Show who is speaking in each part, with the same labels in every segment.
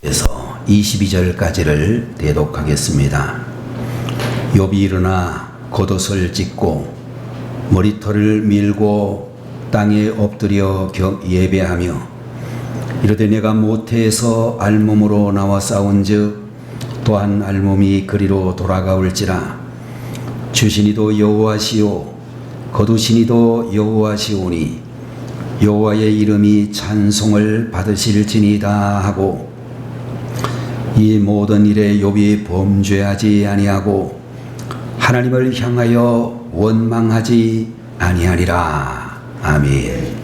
Speaker 1: 그래서 22절까지를 대독하겠습니다. 욥이 일어나 겉옷을 찢고 머리털을 밀고 땅에 엎드려 예배하며 이르되 내가 모태에서 알몸으로 나와 싸운즉 또한 알몸이 그리로 돌아가올지라. 주시니도 여호와시오 거두시니도 여호와시오니 여호와의 이름이 찬송을 받으실지니이다 하고 이 모든 일에 욥이 범죄하지 아니하고 하나님을 향하여 원망하지 아니하리라. 아멘.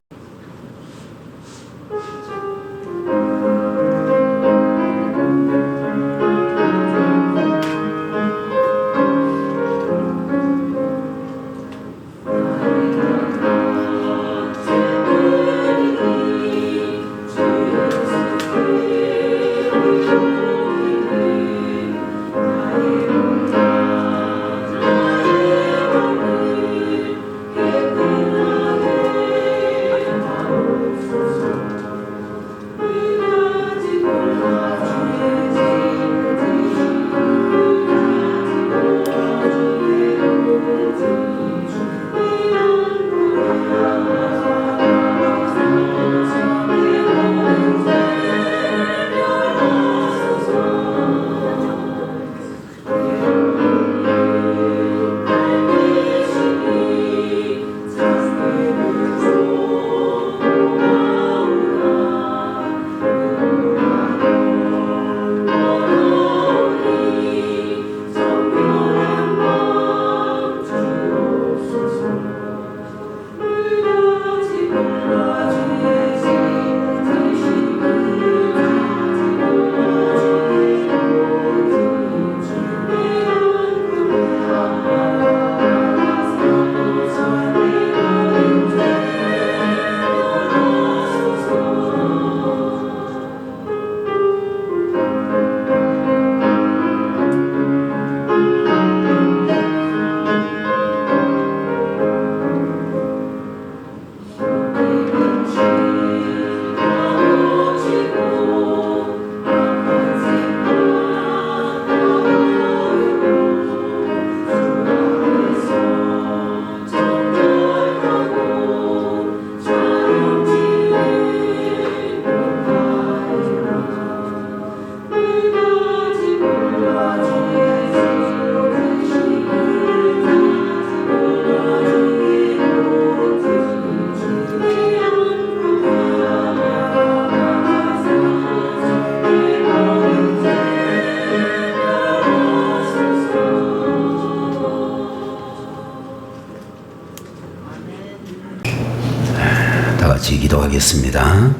Speaker 1: 같이 기도하겠습니다.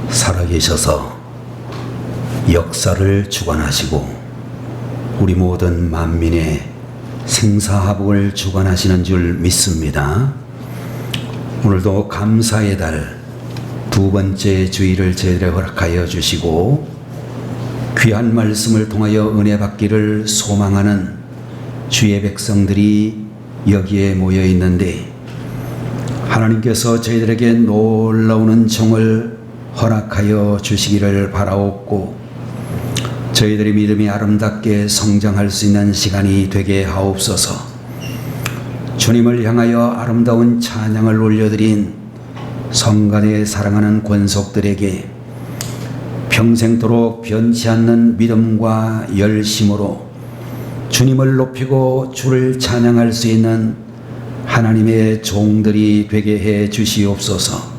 Speaker 1: 살아계셔서 역사를 주관하시고 우리 모든 만민의 생사화복을 주관하시는 줄 믿습니다. 오늘도 감사의 달 두 번째 주일을 저희들에게 허락하여 주시고 귀한 말씀을 통하여 은혜 받기를 소망하는 주의 백성들이 여기에 모여 있는데 하나님께서 저희들에게 놀라운 은총을 허락하여 주시기를 바라옵고 저희들의 믿음이 아름답게 성장할 수 있는 시간이 되게 하옵소서. 주님을 향하여 아름다운 찬양을 올려드린 성간에 사랑하는 권속들에게 평생토록 변치 않는 믿음과 열심으로 주님을 높이고 주를 찬양할 수 있는 하나님의 종들이 되게 해 주시옵소서.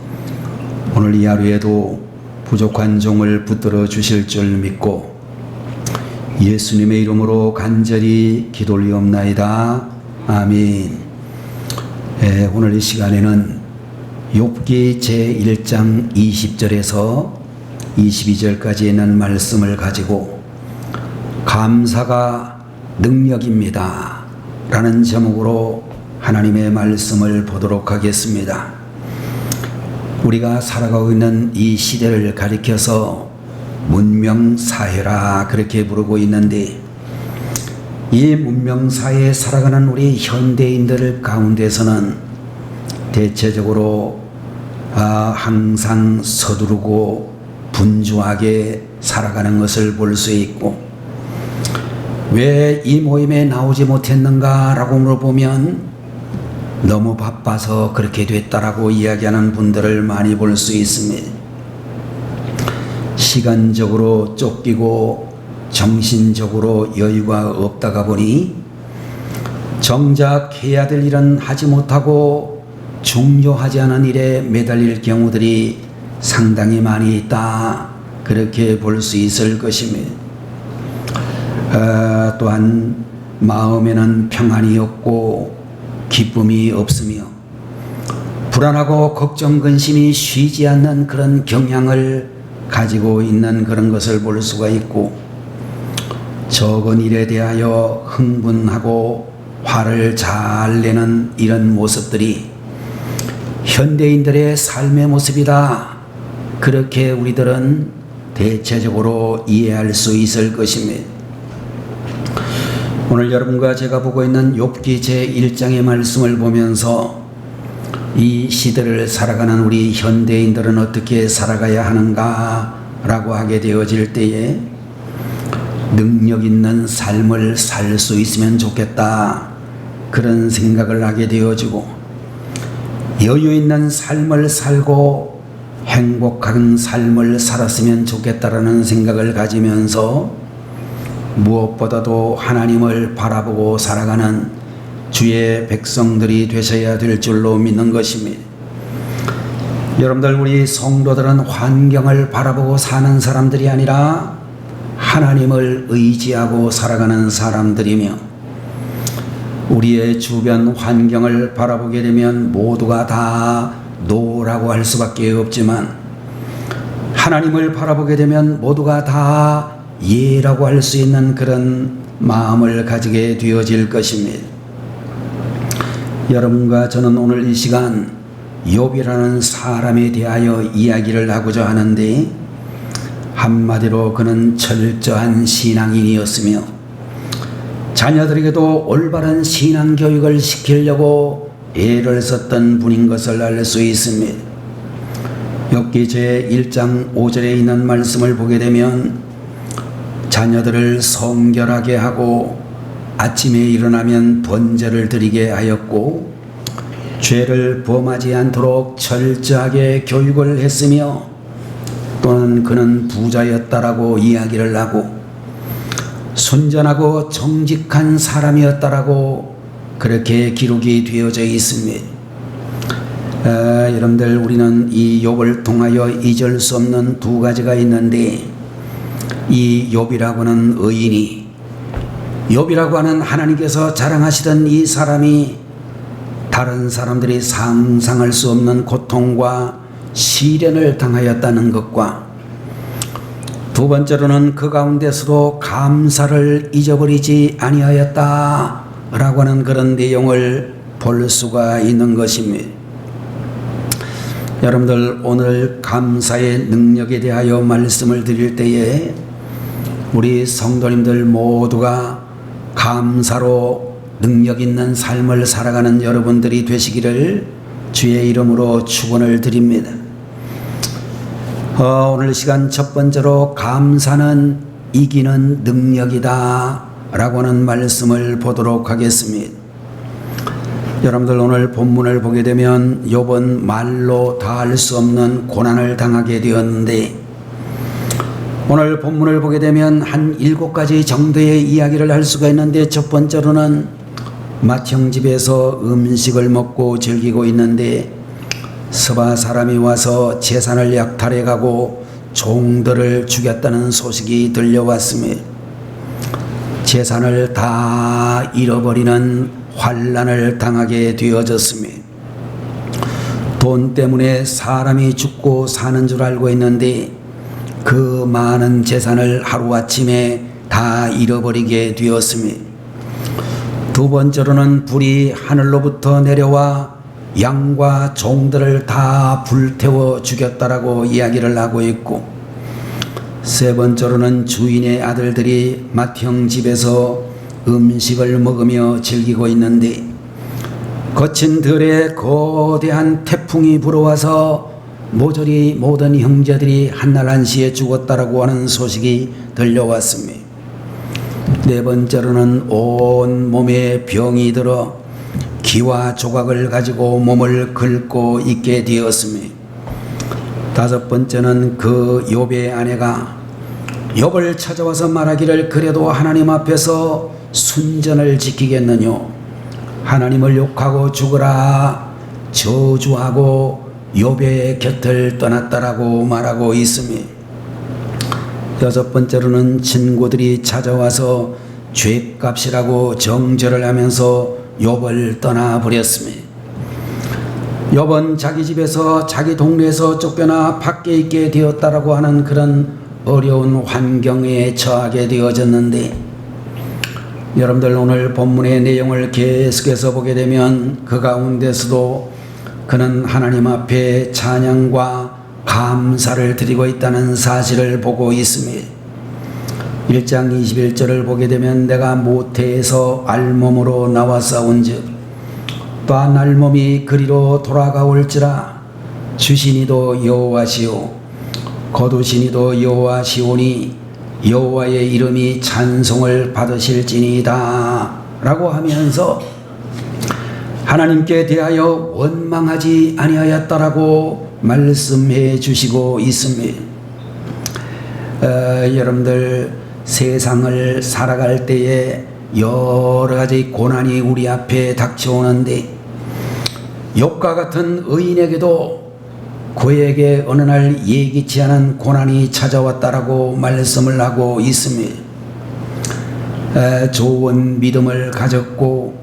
Speaker 1: 오늘 이 하루에도 부족한 종을 붙들어 주실 줄 믿고 예수님의 이름으로 간절히 기도리옵나이다. 아멘. 오늘 이 시간에는 욥기 제1장 20절에서 22절까지 있는 말씀을 가지고 감사가 능력입니다 라는 제목으로 하나님의 말씀을 보도록 하겠습니다. 우리가 살아가고 있는 이 시대를 가리켜서 문명사회라 그렇게 부르고 있는데 이 문명사회에 살아가는 우리 현대인들 가운데서는 대체적으로 항상 서두르고 분주하게 살아가는 것을 볼 수 있고, 왜 이 모임에 나오지 못했는가 라고 물어보면 너무 바빠서 그렇게 됐다라고 이야기하는 분들을 많이 볼 수 있습니다. 시간적으로 쫓기고 정신적으로 여유가 없다가 보니 정작 해야 될 일은 하지 못하고 중요하지 않은 일에 매달릴 경우들이 상당히 많이 있다, 그렇게 볼 수 있을 것입니다. 또한 마음에는 평안이 없고 기쁨이 없으며 불안하고 걱정 근심이 쉬지 않는 그런 경향을 가지고 있는 그런 것을 볼 수가 있고, 적은 일에 대하여 흥분하고 화를 잘 내는 이런 모습들이 현대인들의 삶의 모습이다, 그렇게 우리들은 대체적으로 이해할 수 있을 것입니다. 오늘 여러분과 제가 보고 있는 욥기 제1장의 말씀을 보면서 이 시대를 살아가는 우리 현대인들은 어떻게 살아가야 하는가 라고 하게 되어질 때에 능력 있는 삶을 살 수 있으면 좋겠다, 그런 생각을 하게 되어지고, 여유 있는 삶을 살고 행복한 삶을 살았으면 좋겠다라는 생각을 가지면서 무엇보다도 하나님을 바라보고 살아가는 주의 백성들이 되셔야 될 줄로 믿는 것입니다. 여러분들, 우리 성도들은 환경을 바라보고 사는 사람들이 아니라 하나님을 의지하고 살아가는 사람들이며, 우리의 주변 환경을 바라보게 되면 모두가 다 노라고 할 수밖에 없지만, 하나님을 바라보게 되면 모두가 다 예라고 할 수 있는 그런 마음을 가지게 되어질 것입니다. 여러분과 저는 오늘 이 시간 욥이라는 사람에 대하여 이야기를 하고자 하는데, 한마디로 그는 철저한 신앙인이었으며 자녀들에게도 올바른 신앙 교육을 시키려고 애를 썼던 분인 것을 알 수 있습니다. 욥기 제1장 5절에 있는 말씀을 보게 되면 자녀들을 성결하게 하고 아침에 일어나면 번제를 드리게 하였고 죄를 범하지 않도록 철저하게 교육을 했으며, 또는 그는 부자였다라고 이야기를 하고 순전하고 정직한 사람이었다라고 그렇게 기록이 되어져 있습니다. 여러분들, 우리는 이 욥을 통하여 잊을 수 없는 두 가지가 있는데, 이 욥이라고 하는 의인이, 욥이라고 하는 하나님께서 자랑하시던 이 사람이 다른 사람들이 상상할 수 없는 고통과 시련을 당하였다는 것과, 두 번째로는 그 가운데서도 감사를 잊어버리지 아니하였다 라고 하는 그런 내용을 볼 수가 있는 것입니다. 여러분들, 오늘 감사의 능력에 대하여 말씀을 드릴 때에 우리 성도님들 모두가 감사로 능력 있는 삶을 살아가는 여러분들이 되시기를 주의 이름으로 축원을 드립니다. 오늘 시간 첫 번째로 감사는 이기는 능력이다 라고 하는 말씀을 보도록 하겠습니다. 여러분들, 오늘 본문을 보게 되면 욥은 말로 다할 수 없는 고난을 당하게 되었는데, 오늘 본문을 보게 되면 한 7가지 정도의 이야기를 할 수가 있는데, 첫 번째로는 맏형집에서 음식을 먹고 즐기고 있는데 스바 사람이 와서 재산을 약탈해 가고 종들을 죽였다는 소식이 들려왔습니다. 재산을 다 잃어버리는 환난을 당하게 되어졌습니다. 돈 때문에 사람이 죽고 사는 줄 알고 있는데 그 많은 재산을 하루아침에 다 잃어버리게 되었습니다. 두 번째로는 불이 하늘로부터 내려와 양과 종들을 다 불태워 죽였다라고 이야기를 하고 있고, 세 번째로는 주인의 아들들이 맏형 집에서 음식을 먹으며 즐기고 있는데 거친 들에 거대한 태풍이 불어와서 모조리 모든 형제들이 한날 한시에 죽었다라고 하는 소식이 들려왔습니다. 네 번째로는 온 몸에 병이 들어 기와 조각을 가지고 몸을 긁고 있게 되었습니다. 다섯 번째는 그 욥의 아내가 욥을 찾아와서 말하기를 그래도 하나님 앞에서 순전을 지키겠느뇨 하나님을 욕하고 죽으라 저주하고 욥의 곁을 떠났다라고 말하고 있습니다. 여섯 번째로는 친구들이 찾아와서 죗값이라고 정죄를 하면서 욥을 떠나버렸습니다. 욥은 자기 집에서 자기 동네에서 쫓겨나 밖에 있게 되었다라고 하는 그런 어려운 환경에 처하게 되어졌는데, 여러분들 오늘 본문의 내용을 계속해서 보게 되면 그 가운데서도 그는 하나님 앞에 찬양과 감사를 드리고 있다는 사실을 보고 있습니다. 1장 21절을 보게 되면 내가 모태에서 알몸으로 나와싸운즉 또한 알몸이 그리로 돌아가올지라 주시니도 여호와시오 거두시니도 여호와시오니 여호와의 이름이 찬송을 받으실지니이다 라고 하면서 하나님께 대하여 원망하지 아니하였다라고 말씀해 주시고 있습니다. 여러분들 세상을 살아갈 때에 여러 가지 고난이 우리 앞에 닥쳐오는데 욥과 같은 의인에게도 그에게 어느 날 예기치 않은 고난이 찾아왔다라고 말씀을 하고 있습니다. 좋은 믿음을 가졌고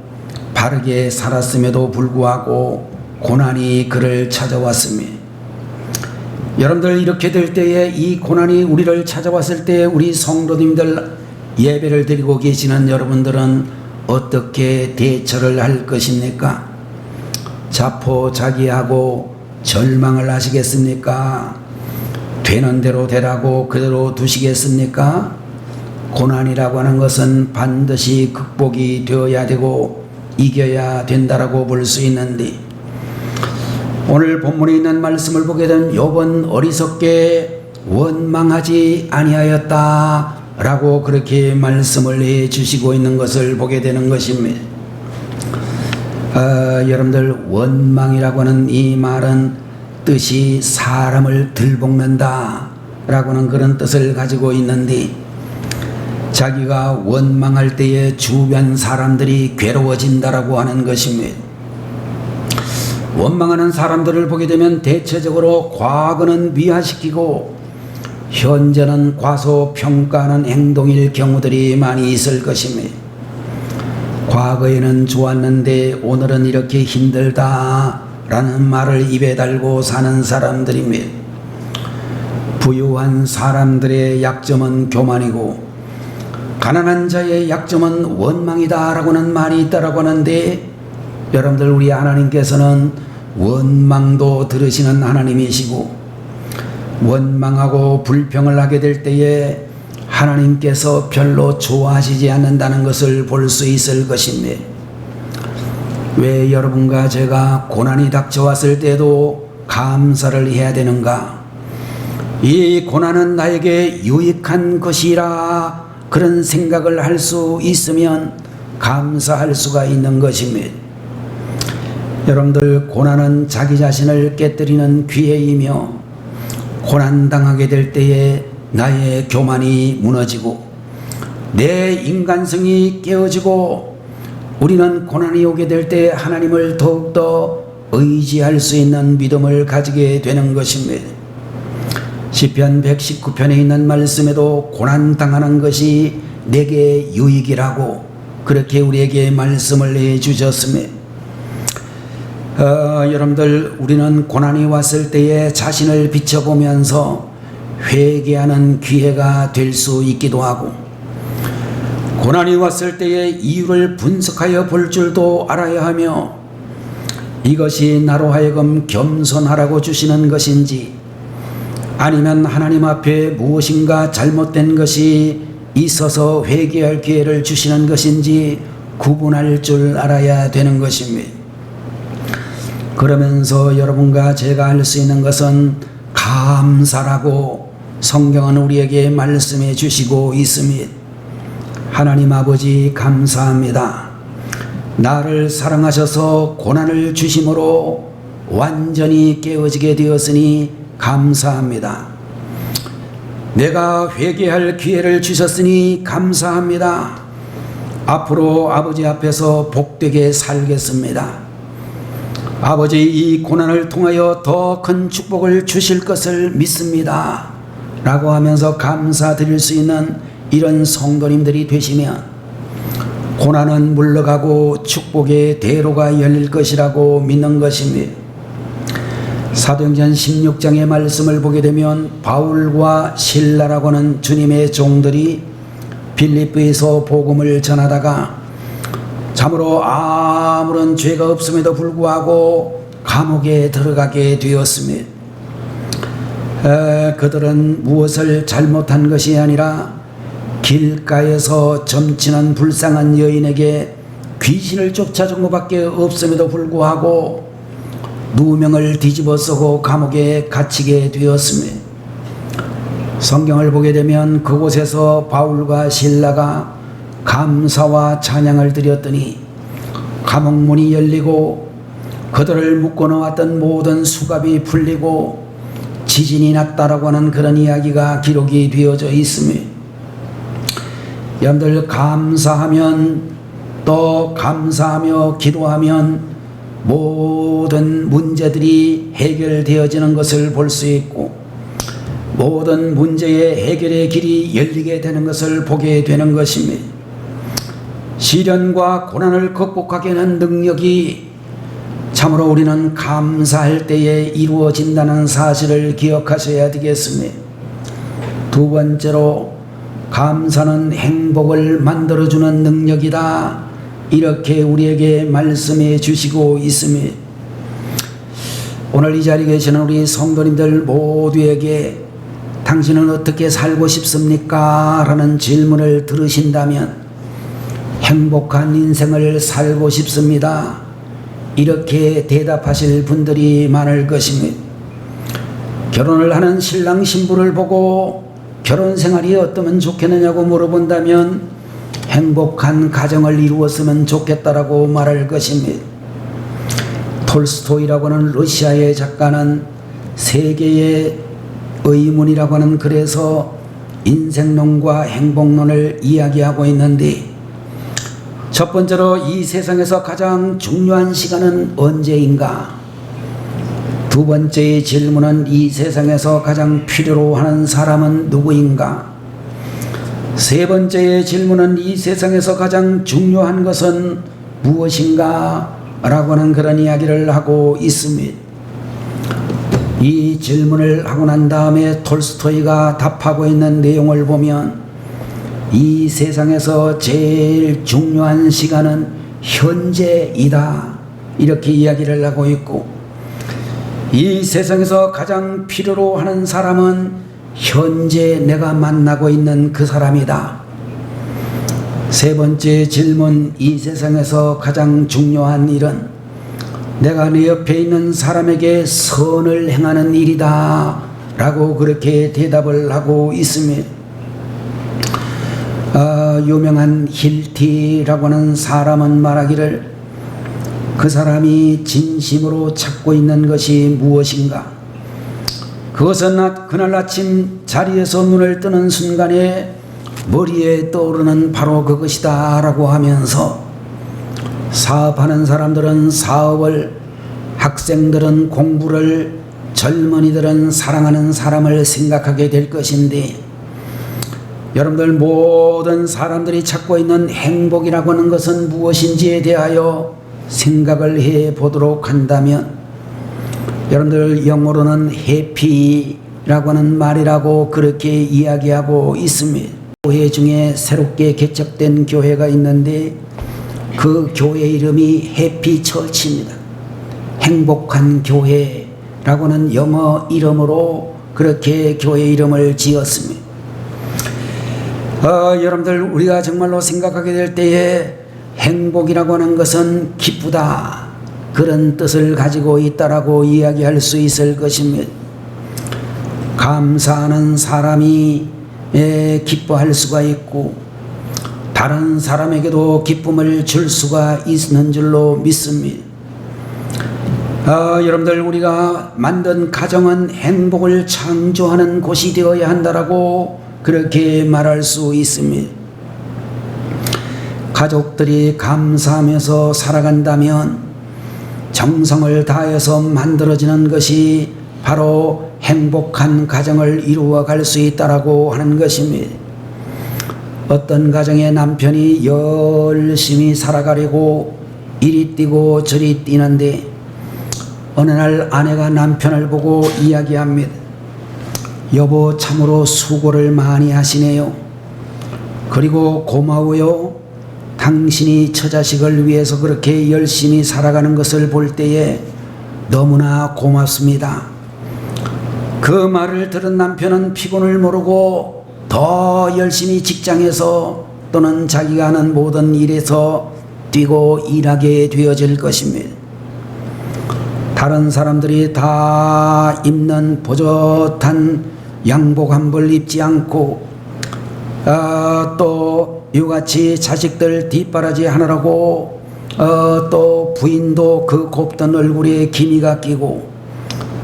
Speaker 1: 바르게 살았음에도 불구하고 고난이 그를 찾아왔습니다. 여러분들 이렇게 될 때에 이 고난이 우리를 찾아왔을 때 우리 성도님들 예배를 드리고 계시는 여러분들은 어떻게 대처를 할 것입니까? 자포자기하고 절망을 하시겠습니까? 되는 대로 되라고 그대로 두시겠습니까? 고난이라고 하는 것은 반드시 극복이 되어야 되고 이겨야 된다라고 볼 수 있는데, 오늘 본문에 있는 말씀을 보게 되면 욥은 어리석게 원망하지 아니하였다 라고 그렇게 말씀을 해 주시고 있는 것을 보게 되는 것입니다. 여러분들 원망이라고 하는 이 말은 뜻이 사람을 들볶는다 라고는 그런 뜻을 가지고 있는데, 자기가 원망할 때에 주변 사람들이 괴로워진다라고 하는 것입니다. 원망하는 사람들을 보게 되면 대체적으로 과거는 미화시키고 현재는 과소평가하는 행동일 경우들이 많이 있을 것입니다. 과거에는 좋았는데 오늘은 이렇게 힘들다 라는 말을 입에 달고 사는 사람들입니다. 부유한 사람들의 약점은 교만이고 가난한 자의 약점은 원망이다 라고는 말이 있다라고 하는데, 여러분들 우리 하나님께서는 원망도 들으시는 하나님이시고 원망하고 불평을 하게 될 때에 하나님께서 별로 좋아하시지 않는다는 것을 볼 수 있을 것입니다. 왜 여러분과 제가 고난이 닥쳐왔을 때도 감사를 해야 되는가? 이 고난은 나에게 유익한 것이라 그런 생각을 할 수 있으면 감사할 수가 있는 것입니다. 여러분들 고난은 자기 자신을 깨뜨리는 기회이며 고난당하게 될 때에 나의 교만이 무너지고 내 인간성이 깨어지고 우리는 고난이 오게 될 때 하나님을 더욱더 의지할 수 있는 믿음을 가지게 되는 것입니다. 시편 119편에 있는 말씀에도 고난당하는 것이 내게 유익이라고 그렇게 우리에게 말씀을 해 주셨습니다. 여러분들 우리는 고난이 왔을 때에 자신을 비춰보면서 회개하는 기회가 될 수 있기도 하고, 고난이 왔을 때에 이유를 분석하여 볼 줄도 알아야 하며 이것이 나로 하여금 겸손하라고 주시는 것인지 아니면 하나님 앞에 무엇인가 잘못된 것이 있어서 회개할 기회를 주시는 것인지 구분할 줄 알아야 되는 것입니다. 그러면서 여러분과 제가 할 수 있는 것은 감사라고 성경은 우리에게 말씀해 주시고 있습니다. 하나님 아버지 감사합니다. 나를 사랑하셔서 고난을 주심으로 완전히 깨어지게 되었으니 감사합니다. 내가 회개할 기회를 주셨으니 감사합니다. 앞으로 아버지 앞에서 복되게 살겠습니다. 아버지, 이 고난을 통하여 더 큰 축복을 주실 것을 믿습니다 라고 하면서 감사드릴 수 있는 이런 성도님들이 되시면 고난은 물러가고 축복의 대로가 열릴 것이라고 믿는 것입니다. 사도행전 16장의 말씀을 보게 되면 바울과 실라라고 하는 주님의 종들이 빌립보에서 복음을 전하다가 참으로 아무런 죄가 없음에도 불구하고 감옥에 들어가게 되었습니다. 그들은 무엇을 잘못한 것이 아니라 길가에서 점치는 불쌍한 여인에게 귀신을 쫓아준 것밖에 없음에도 불구하고 누명을 뒤집어 쓰고 감옥에 갇히게 되었습니다. 성경을 보게 되면 그곳에서 바울과 실라가 감사와 찬양을 드렸더니 감옥문이 열리고 그들을 묶어놓았던 모든 수갑이 풀리고 지진이 났다라고 하는 그런 이야기가 기록이 되어져 있습니다. 여러분들, 감사하면 또 감사하며 기도하면 모든 문제들이 해결되어지는 것을 볼 수 있고 모든 문제의 해결의 길이 열리게 되는 것을 보게 되는 것입니다. 시련과 고난을 극복하게 하는 능력이 참으로 우리는 감사할 때에 이루어진다는 사실을 기억하셔야 되겠습니다. 두 번째로, 감사는 행복을 만들어주는 능력이다, 이렇게 우리에게 말씀해 주시고 있습니다. 오늘 이 자리에 계시는 우리 성도님들 모두에게 당신은 어떻게 살고 싶습니까? 라는 질문을 들으신다면 행복한 인생을 살고 싶습니다, 이렇게 대답하실 분들이 많을 것입니다. 결혼을 하는 신랑 신부를 보고 결혼 생활이 어떠면 좋겠느냐고 물어본다면 행복한 가정을 이루었으면 좋겠다라고 말할 것입니다. 톨스토이라고 하는 러시아의 작가는 세계의 의문이라고 하는 글에서 인생론과 행복론을 이야기하고 있는데, 첫 번째로 이 세상에서 가장 중요한 시간은 언제인가? 두 번째의 질문은 이 세상에서 가장 필요로 하는 사람은 누구인가? 세 번째의 질문은 이 세상에서 가장 중요한 것은 무엇인가? 라고 하는 그런 이야기를 하고 있습니다. 이 질문을 하고 난 다음에 톨스토이가 답하고 있는 내용을 보면 이 세상에서 제일 중요한 시간은 현재이다, 이렇게 이야기를 하고 있고, 이 세상에서 가장 필요로 하는 사람은 현재 내가 만나고 있는 그 사람이다. 세 번째 질문, 이 세상에서 가장 중요한 일은 내가 내 옆에 있는 사람에게 선을 행하는 일이다, 라고 그렇게 대답을 하고 있습니다. 유명한 힐티라고 하는 사람은 말하기를, 그 사람이 진심으로 찾고 있는 것이 무엇인가? 그것은 그날 아침 자리에서 눈을 뜨는 순간에 머리에 떠오르는 바로 그것이다 라고 하면서, 사업하는 사람들은 사업을, 학생들은 공부를, 젊은이들은 사랑하는 사람을 생각하게 될 것인데, 여러분들 모든 사람들이 찾고 있는 행복이라고 하는 것은 무엇인지에 대하여 생각을 해 보도록 한다면, 여러분들 영어로는 해피라고 하는 말이라고 그렇게 이야기하고 있습니다. 교회 중에 새롭게 개척된 교회가 있는데 그 교회 이름이 해피 처치입니다. 행복한 교회라고 하는 영어 이름으로 그렇게 교회 이름을 지었습니다. 여러분들, 우리가 정말로 생각하게 될 때에 행복이라고 하는 것은 기쁘다, 그런 뜻을 가지고 있다라고 이야기할 수 있을 것입니다. 감사하는 사람이 기뻐할 수가 있고 다른 사람에게도 기쁨을 줄 수가 있는 줄로 믿습니다. 여러분들, 우리가 만든 가정은 행복을 창조하는 곳이 되어야 한다라고 그렇게 말할 수 있습니다. 가족들이 감사하면서 살아간다면 정성을 다해서 만들어지는 것이 바로 행복한 가정을 이루어 갈 수 있다라고 하는 것입니다. 어떤 가정의 남편이 열심히 살아가려고 이리 뛰고 저리 뛰는데 어느 날 아내가 남편을 보고 이야기합니다. 여보, 참으로 수고를 많이 하시네요. 그리고 고마워요. 당신이 처자식을 위해서 그렇게 열심히 살아가는 것을 볼 때에 너무나 고맙습니다. 그 말을 들은 남편은 피곤을 모르고 더 열심히 직장에서 또는 자기가 하는 모든 일에서 뛰고 일하게 되어질 것입니다. 다른 사람들이 다 입는 보젓한 양복 한 벌 입지 않고 또 이같이 자식들 뒷바라지 하느라고 또 부인도 그 곱던 얼굴에 기미가 끼고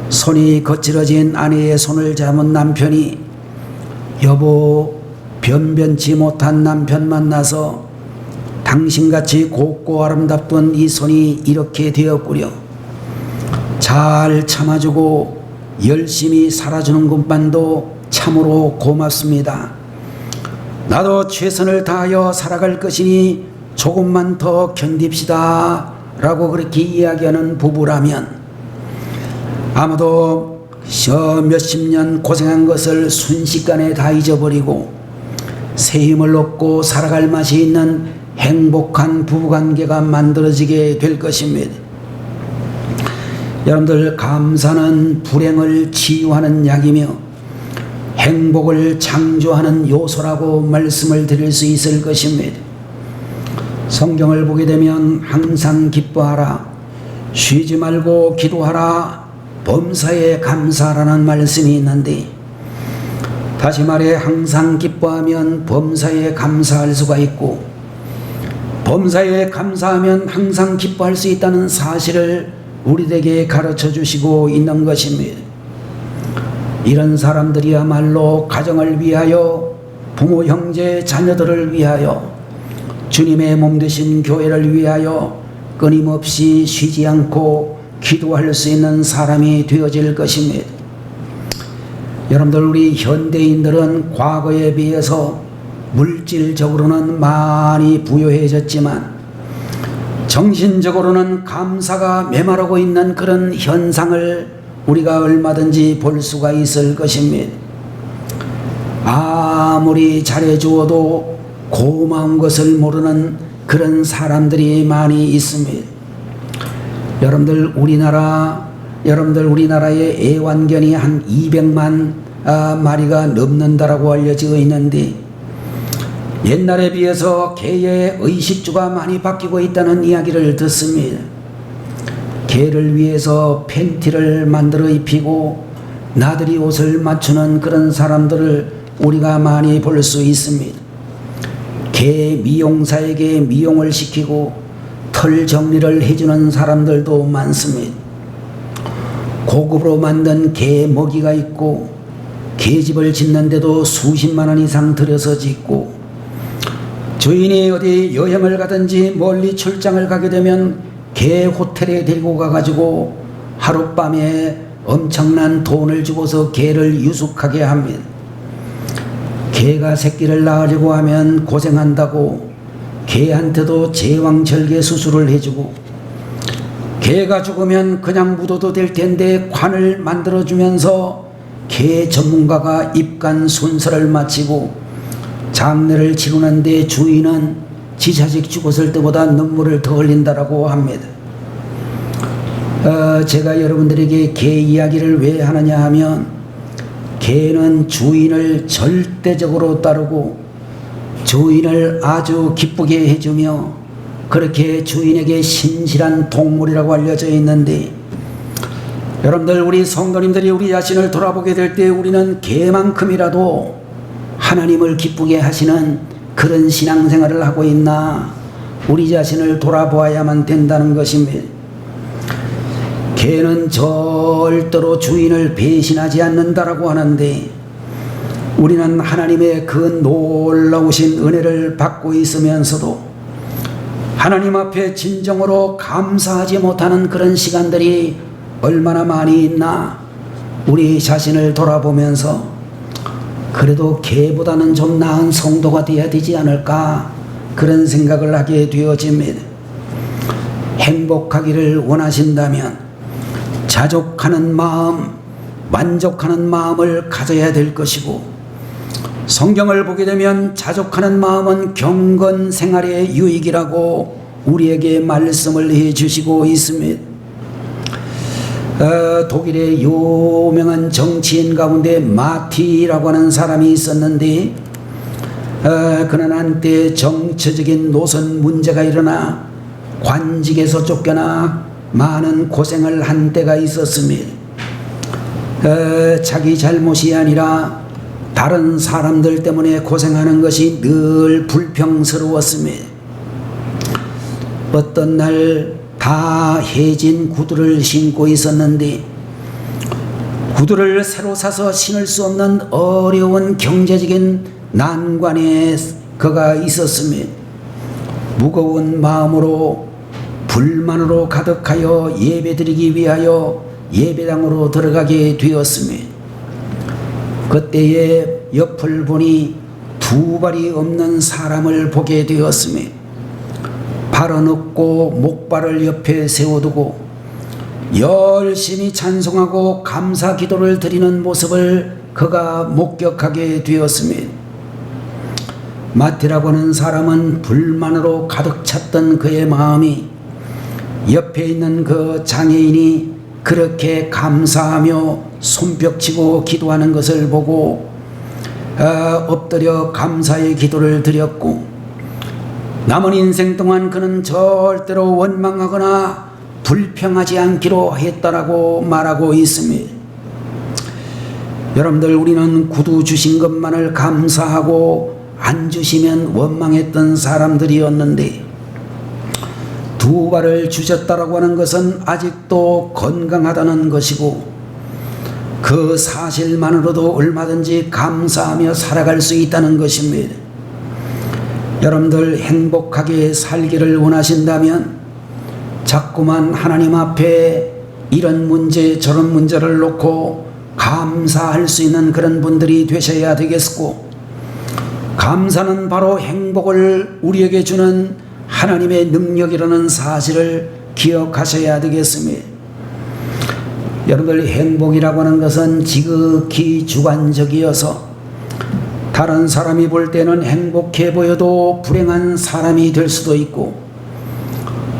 Speaker 1: 손이 거칠어진 아내의 손을 잡은 남편이 여보, 변변치 못한 남편 만나서 당신같이 곱고 아름답던 이 손이 이렇게 되었구려. 잘 참아주고 열심히 살아주는 것만도 참으로 고맙습니다. 나도 최선을 다하여 살아갈 것이니 조금만 더 견딥시다 라고 그렇게 이야기하는 부부라면 아무도 몇십 년 고생한 것을 순식간에 다 잊어버리고 새 힘을 얻고 살아갈 맛이 있는 행복한 부부관계가 만들어지게 될 것입니다. 여러분들, 감사는 불행을 치유하는 약이며 행복을 창조하는 요소라고 말씀을 드릴 수 있을 것입니다. 성경을 보게 되면 항상 기뻐하라, 쉬지 말고 기도하라, 범사에 감사하라는 말씀이 있는데, 다시 말해 항상 기뻐하면 범사에 감사할 수가 있고 범사에 감사하면 항상 기뻐할 수 있다는 사실을 우리에게 가르쳐 주시고 있는 것입니다. 이런 사람들이야말로 가정을 위하여, 부모 형제 자녀들을 위하여, 주님의 몸 되신 교회를 위하여 끊임없이 쉬지 않고 기도할 수 있는 사람이 되어질 것입니다. 여러분들, 우리 현대인들은 과거에 비해서 물질적으로는 많이 부유해졌지만 정신적으로는 감사가 메마르고 있는 그런 현상을 우리가 얼마든지 볼 수가 있을 것입니다. 아무리 잘해주어도 고마운 것을 모르는 그런 사람들이 많이 있습니다. 여러분들, 우리나라의 애완견이 한 200만 마리가 넘는다라고 알려져 있는데 옛날에 비해서 개의 의식주가 많이 바뀌고 있다는 이야기를 듣습니다. 개를 위해서 팬티를 만들어 입히고 나들이 옷을 맞추는 그런 사람들을 우리가 많이 볼 수 있습니다. 개 미용사에게 미용을 시키고 털 정리를 해주는 사람들도 많습니다. 고급으로 만든 개 먹이가 있고 개집을 짓는데도 수십만 원 이상 들여서 짓고, 주인이 어디 여행을 가든지 멀리 출장을 가게 되면 개 호텔에 데리고 가가지고 하룻밤에 엄청난 돈을 주고서 개를 유숙하게 합니다. 개가 새끼를 낳으려고 하면 고생한다고 개한테도 제왕절개 수술을 해주고, 개가 죽으면 그냥 묻어도 될 텐데 관을 만들어주면서 개 전문가가 입간 순서를 마치고 장례를 치르는데 주인은 지 자식 죽었을 때보다 눈물을 더 흘린다라고 합니다. 제가 여러분들에게 개 이야기를 왜 하느냐 하면, 개는 주인을 절대적으로 따르고 주인을 아주 기쁘게 해주며 그렇게 주인에게 신실한 동물이라고 알려져 있는데, 여러분들, 우리 성도님들이 우리 자신을 돌아보게 될 때 우리는 개만큼이라도 하나님을 기쁘게 하시는 그런 신앙생활을 하고 있나, 우리 자신을 돌아보아야만 된다는 것입니다. 개는 절대로 주인을 배신하지 않는다라고 하는데, 우리는 하나님의 그 놀라우신 은혜를 받고 있으면서도 하나님 앞에 진정으로 감사하지 못하는 그런 시간들이 얼마나 많이 있나, 우리 자신을 돌아보면서 그래도 개보다는 좀 나은 성도가 되어야 되지 않을까, 그런 생각을 하게 되어집니다. 행복하기를 원하신다면 자족하는 마음, 만족하는 마음을 가져야 될 것이고, 성경을 보게 되면 자족하는 마음은 경건 생활의 유익이라고 우리에게 말씀을 해 주시고 있습니다. 독일의 유명한 정치인 가운데 마티라고 하는 사람이 있었는데, 그는 한때 정치적인 노선 문제가 일어나 관직에서 쫓겨나 많은 고생을 한 때가 있었습니다. 자기 잘못이 아니라 다른 사람들 때문에 고생하는 것이 늘 불평스러웠습니다. 어떤 날 다 해진 구두를 신고 있었는데, 구두를 새로 사서 신을 수 없는 어려운 경제적인 난관에 그가 있었습니다. 무거운 마음으로 불만으로 가득하여 예배드리기 위하여 예배당으로 들어가게 되었습니다. 그때에 옆을 보니 두 발이 없는 사람을 보게 되었습니다. 발은 없고 목발을 옆에 세워두고 열심히 찬송하고 감사 기도를 드리는 모습을 그가 목격하게 되었습니다. 마티라고 하는 사람은 불만으로 가득 찼던 그의 마음이 옆에 있는 그 장애인이 그렇게 감사하며 손뼉치고 기도하는 것을 보고 엎드려 감사의 기도를 드렸고, 남은 인생 동안 그는 절대로 원망하거나 불평하지 않기로 했다라고 말하고 있습니다. 여러분들, 우리는 구두 주신 것만을 감사하고 안 주시면 원망했던 사람들이었는데, 두 발을 주셨다라고 하는 것은 아직도 건강하다는 것이고, 그 사실만으로도 얼마든지 감사하며 살아갈 수 있다는 것입니다. 여러분들, 행복하게 살기를 원하신다면 자꾸만 하나님 앞에 이런 문제 저런 문제를 놓고 감사할 수 있는 그런 분들이 되셔야 되겠고, 감사는 바로 행복을 우리에게 주는 하나님의 능력이라는 사실을 기억하셔야 되겠습니다. 여러분들, 행복이라고 하는 것은 지극히 주관적이어서 다른 사람이 볼 때는 행복해 보여도 불행한 사람이 될 수도 있고,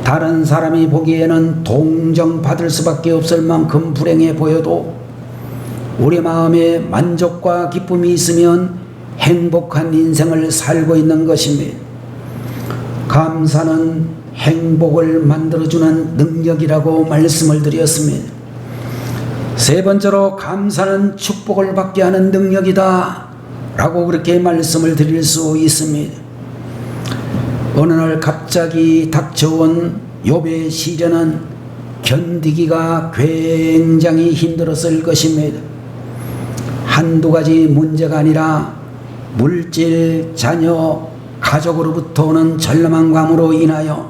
Speaker 1: 다른 사람이 보기에는 동정받을 수밖에 없을 만큼 불행해 보여도 우리 마음에 만족과 기쁨이 있으면 행복한 인생을 살고 있는 것입니다. 감사는 행복을 만들어주는 능력이라고 말씀을 드렸습니다. 세 번째로, 감사는 축복을 받게 하는 능력이다 라고 그렇게 말씀을 드릴 수 있습니다. 어느 날 갑자기 닥쳐온 욥의 시련은 견디기가 굉장히 힘들었을 것입니다. 한두 가지 문제가 아니라 물질, 자녀, 가족으로부터 오는 절망감으로 인하여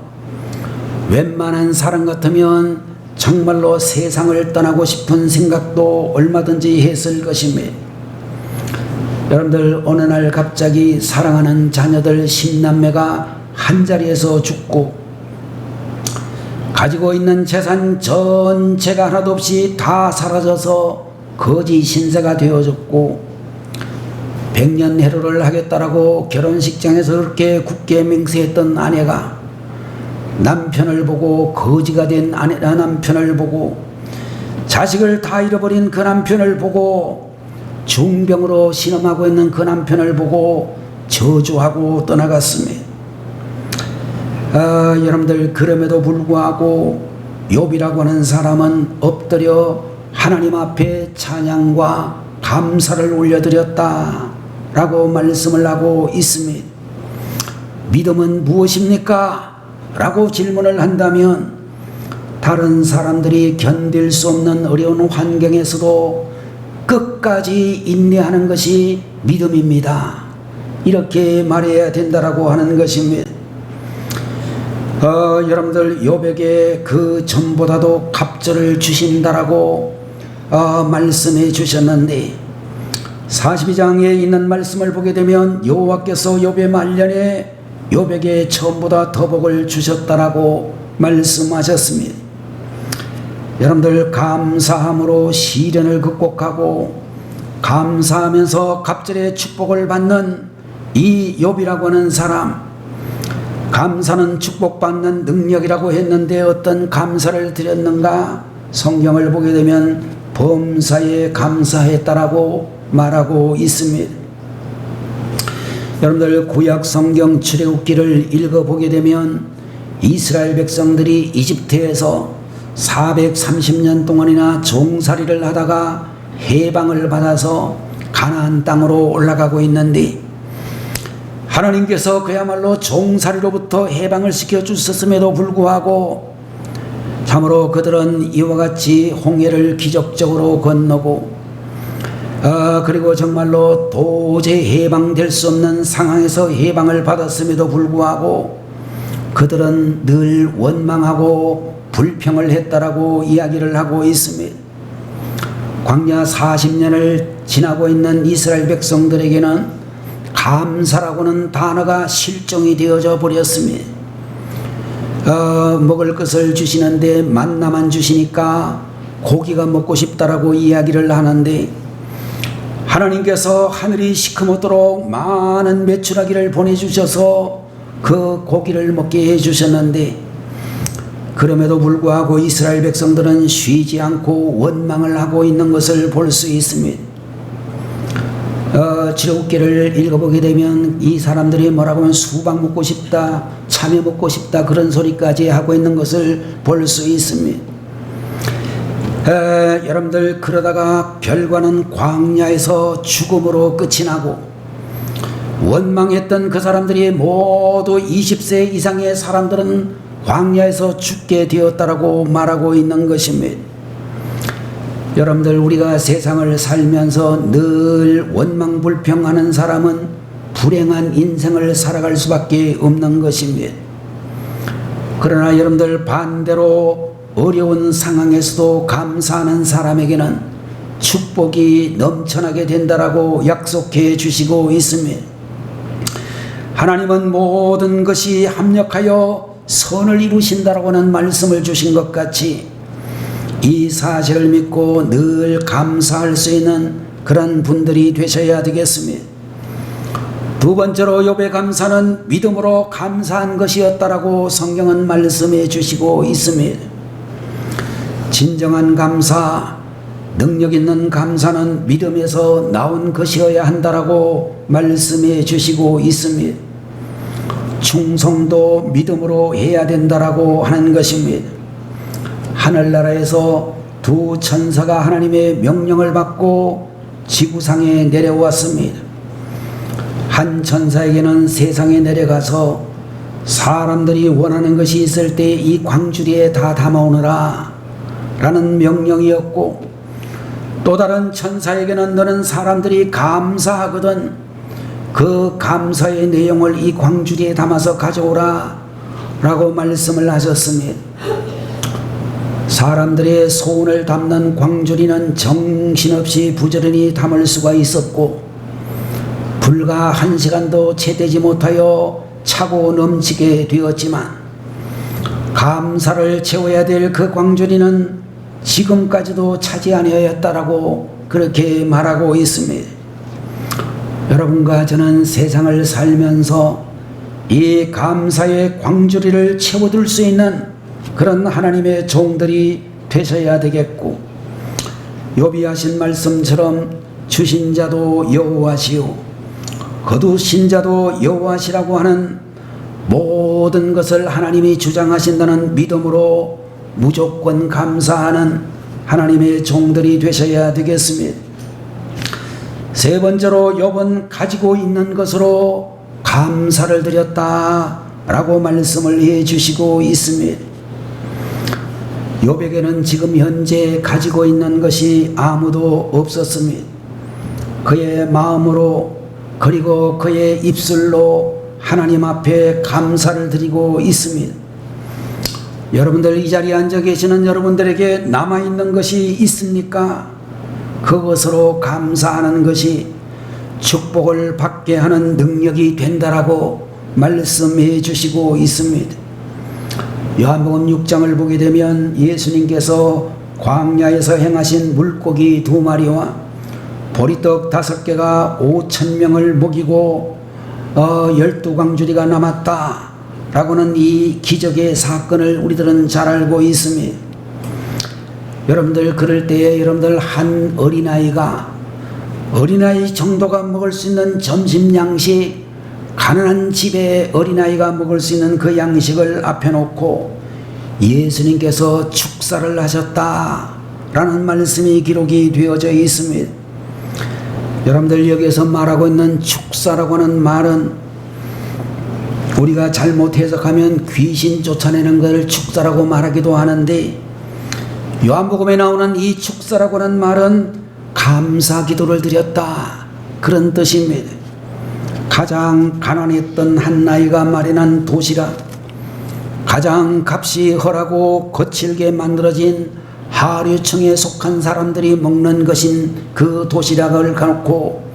Speaker 1: 웬만한 사람 같으면 정말로 세상을 떠나고 싶은 생각도 얼마든지 했을 것입니다. 여러분들, 어느 날 갑자기 사랑하는 자녀들 10남매가 한자리에서 죽고 가지고 있는 재산 전체가 하나도 없이 다 사라져서 거지 신세가 되어졌고, 100년 해로를 하겠다라고 결혼식장에서 그렇게 굳게 맹세했던 아내가 남편을 보고 거지가 된 남편을 보고 자식을 다 잃어버린 그 남편을 보고 중병으로 신음하고 있는 그 남편을 보고 저주하고 떠나갔습니다. 여러분들 그럼에도 불구하고 욥이라고 하는 사람은 엎드려 하나님 앞에 찬양과 감사를 올려드렸다 라고 말씀을 하고 있습니다. 믿음은 무엇입니까? 라고 질문을 한다면 다른 사람들이 견딜 수 없는 어려운 환경에서도 끝까지 인내하는 것이 믿음입니다. 이렇게 말해야 된다라고 하는 것입니다. 여러분들 욥에게 그 전보다도 갑절을 주신다라고 말씀해 주셨는데 42장에 있는 말씀을 보게 되면 여호와께서 욥의 말년에 욥에게 전보다 더 복을 주셨다라고 말씀하셨습니다. 여러분들 감사함으로 시련을 극복하고 감사하면서 갑절의 축복을 받는 이 욥이라고 하는 사람, 감사는 축복받는 능력이라고 했는데 어떤 감사를 드렸는가? 성경을 보게 되면 범사에 감사했다라고 말하고 있습니다. 여러분들 구약 성경 출애굽기를 읽어보게 되면 이스라엘 백성들이 이집트에서 430년 동안이나 종살이를 하다가 해방을 받아서 가나안 땅으로 올라가고 있는데 하나님께서 그야말로 종살이로부터 해방을 시켜주셨음에도 불구하고 참으로 그들은 이와 같이 홍해를 기적적으로 건너고 그리고 정말로 도저히 해방될 수 없는 상황에서 해방을 받았음에도 불구하고 그들은 늘 원망하고 불평을 했다라고 이야기를 하고 있습니다. 광야 40년을 지나고 있는 이스라엘 백성들에게는 감사라고는 단어가 실종이 되어져 버렸습니다. 먹을 것을 주시는데 만나만 주시니까 고기가 먹고 싶다라고 이야기를 하는데 하나님께서 하늘이 시커멓도록 많은 메추라기를 보내주셔서 그 고기를 먹게 해주셨는데 그럼에도 불구하고 이스라엘 백성들은 쉬지 않고 원망을 하고 있는 것을 볼 수 있습니다. 출애굽기를 읽어보게 되면 이 사람들이 뭐라고 하면 수박 먹고 싶다, 참외 먹고 싶다 그런 소리까지 하고 있는 것을 볼 수 있습니다. 여러분들 그러다가 결과는 광야에서 죽음으로 끝이 나고 원망했던 그 사람들이 모두 20세 이상의 사람들은 광야에서 죽게 되었다라고 말하고 있는 것입니다. 여러분들 우리가 세상을 살면서 늘 원망불평하는 사람은 불행한 인생을 살아갈 수밖에 없는 것입니다. 그러나 여러분들 반대로 어려운 상황에서도 감사하는 사람에게는 축복이 넘쳐나게 된다라고 약속해 주시고 있습니다. 하나님은 모든 것이 합력하여 선을 이루신다라고 하는 말씀을 주신 것 같이 이 사실을 믿고 늘 감사할 수 있는 그런 분들이 되셔야 되겠습니다. 두 번째로 욥의 감사는 믿음으로 감사한 것이었다라고 성경은 말씀해 주시고 있습니다. 진정한 감사, 능력 있는 감사는 믿음에서 나온 것이어야 한다라고 말씀해 주시고 있습니다. 충성도 믿음으로 해야 된다라고 하는 것입니다. 하늘나라에서 두 천사가 하나님의 명령을 받고 지구상에 내려왔습니다. 한 천사에게는 세상에 내려가서 사람들이 원하는 것이 있을 때 이 광주리에 다 담아오너라 라는 명령이었고, 또 다른 천사에게는 너는 사람들이 감사하거든 그 감사의 내용을 이 광주리에 담아서 가져오라 라고 말씀을 하셨습니다. 사람들의 소원을 담는 광주리는 정신없이 부지런히 담을 수가 있었고 불과 1시간도 채되지 못하여 차고 넘치게 되었지만 감사를 채워야 될 그 광주리는 지금까지도 차지 아니하였다라고 그렇게 말하고 있습니다. 여러분과 저는 세상을 살면서 이 감사의 광주리를 채워둘 수 있는 그런 하나님의 종들이 되셔야 되겠고, 욥이 하신 말씀처럼 주신 자도 여호와시요 거두신 자도 여호와시라고 하는 모든 것을 하나님이 주장하신다는 믿음으로 무조건 감사하는 하나님의 종들이 되셔야 되겠습니다. 세 번째로 욥은 가지고 있는 것으로 감사를 드렸다라고 말씀을 해주시고 있습니다. 욥에게는 지금 현재 가지고 있는 것이 아무도 없었습니다. 그의 마음으로 그리고 그의 입술로 하나님 앞에 감사를 드리고 있습니다. 여러분들 이 자리에 앉아 계시는 여러분들에게 남아있는 것이 있습니까? 그것으로 감사하는 것이 축복을 받게 하는 능력이 된다라고 말씀해 주시고 있습니다. 요한복음 6장을 보게 되면 예수님께서 광야에서 행하신 물고기 2마리와 보리떡 5개가 5,000명을 먹이고 12광주리가 남았다 라고는 이 기적의 사건을 우리들은 잘 알고 있습니다. 여러분들 그럴 때에 여러분들 한 어린아이 정도가 먹을 수 있는 점심 양식, 가난한 집에 어린아이가 먹을 수 있는 그 양식을 앞에 놓고 예수님께서 축사를 하셨다라는 말씀이 기록이 되어져 있습니다. 여러분들 여기에서 말하고 있는 축사라고 하는 말은 우리가 잘못 해석하면 귀신 쫓아내는 것을 축사라고 말하기도 하는데, 요한복음에 나오는 이 축사라고 하는 말은 감사 기도를 드렸다 그런 뜻입니다. 가장 가난했던 한 나이가 마련한 도시락, 가장 값이 헐하고 거칠게 만들어진 하류층에 속한 사람들이 먹는 것인 그 도시락을 가놓고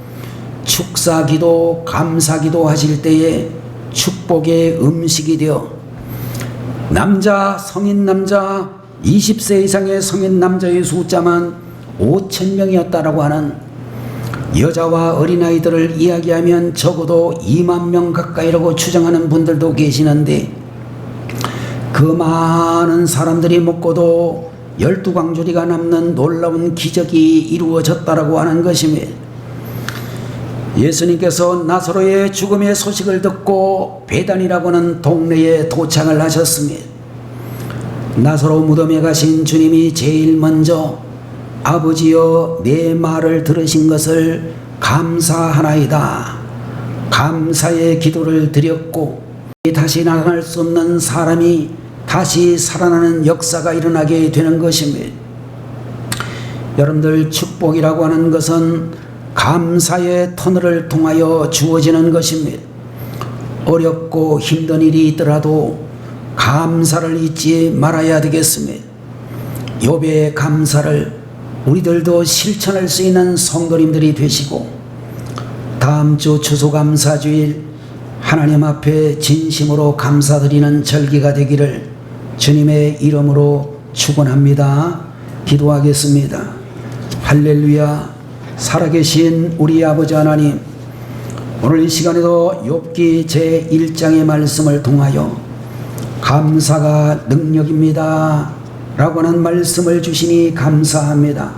Speaker 1: 축사기도 감사기도 하실 때에 축복의 음식이 되어 성인 남자 20세 이상의 성인 남자의 숫자만 5,000명이었다라고 하는, 여자와 어린아이들을 이야기하면 적어도 2만 명 가까이라고 추정하는 분들도 계시는데, 그 많은 사람들이 먹고도 12광주리가 남는 놀라운 기적이 이루어졌다라고 하는 것입니다. 예수님께서 나사로의 죽음의 소식을 듣고 베단이라고 하는 동네에 도착을 하셨습니다. 나사로 무덤에 가신 주님이 제일 먼저 아버지여 내 말을 들으신 것을 감사하나이다, 감사의 기도를 드렸고 다시 나갈 수 없는 사람이 다시 살아나는 역사가 일어나게 되는 것입니다. 여러분들 축복이라고 하는 것은 감사의 터널을 통하여 주어지는 것입니다. 어렵고 힘든 일이 있더라도 감사를 잊지 말아야 되겠습니다. 욥의 감사를 우리들도 실천할 수 있는 성도님들이 되시고, 다음 주 추수감사주일 하나님 앞에 진심으로 감사드리는 절기가 되기를 주님의 이름으로 축원합니다. 기도하겠습니다. 할렐루야. 살아계신 우리 아버지 하나님, 오늘 이 시간에도 욥기 제1장의 말씀을 통하여 감사가 능력입니다 라고 하는 말씀을 주시니 감사합니다.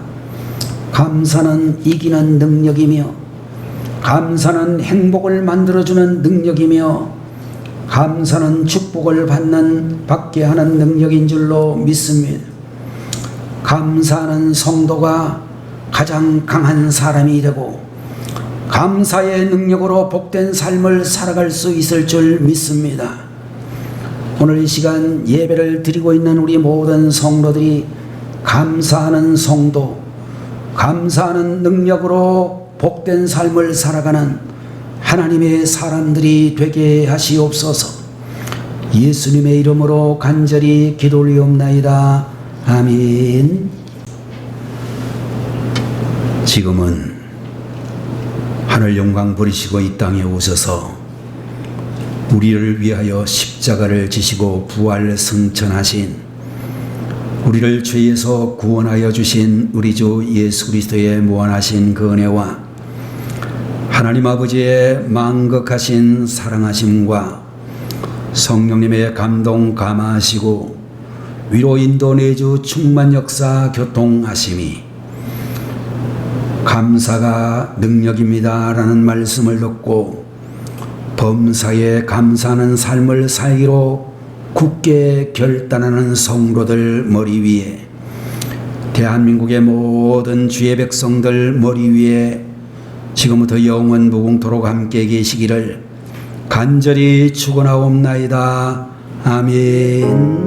Speaker 1: 감사는 이기는 능력이며, 감사는 행복을 만들어주는 능력이며, 감사는 축복을 받게 하는 능력인 줄로 믿습니다. 감사하는 성도가 가장 강한 사람이 되고, 감사의 능력으로 복된 삶을 살아갈 수 있을 줄 믿습니다. 오늘 이 시간 예배를 드리고 있는 우리 모든 성도들이 감사하는 성도, 감사하는 능력으로 복된 삶을 살아가는 하나님의 사람들이 되게 하시옵소서. 예수님의 이름으로 간절히 기도 올리옵나이다. 아멘. 지금은 하늘 영광 버리시고 이 땅에 오셔서 우리를 위하여 십자가를 지시고 부활 승천하신, 우리를 죄에서 구원하여 주신 우리 주 예수 그리스도의 무한하신 그 은혜와 하나님 아버지의 만극하신 사랑하심과 성령님의 감동 감화하시고 위로 인도 내주 충만 역사 교통하심이, 감사가 능력입니다 라는 말씀을 듣고 범사에 감사하는 삶을 살기로 굳게 결단하는 성도들 머리 위에, 대한민국의 모든 주의 백성들 머리 위에 지금부터 영원 무궁토록 함께 계시기를 간절히 축원하옵나이다. 아멘.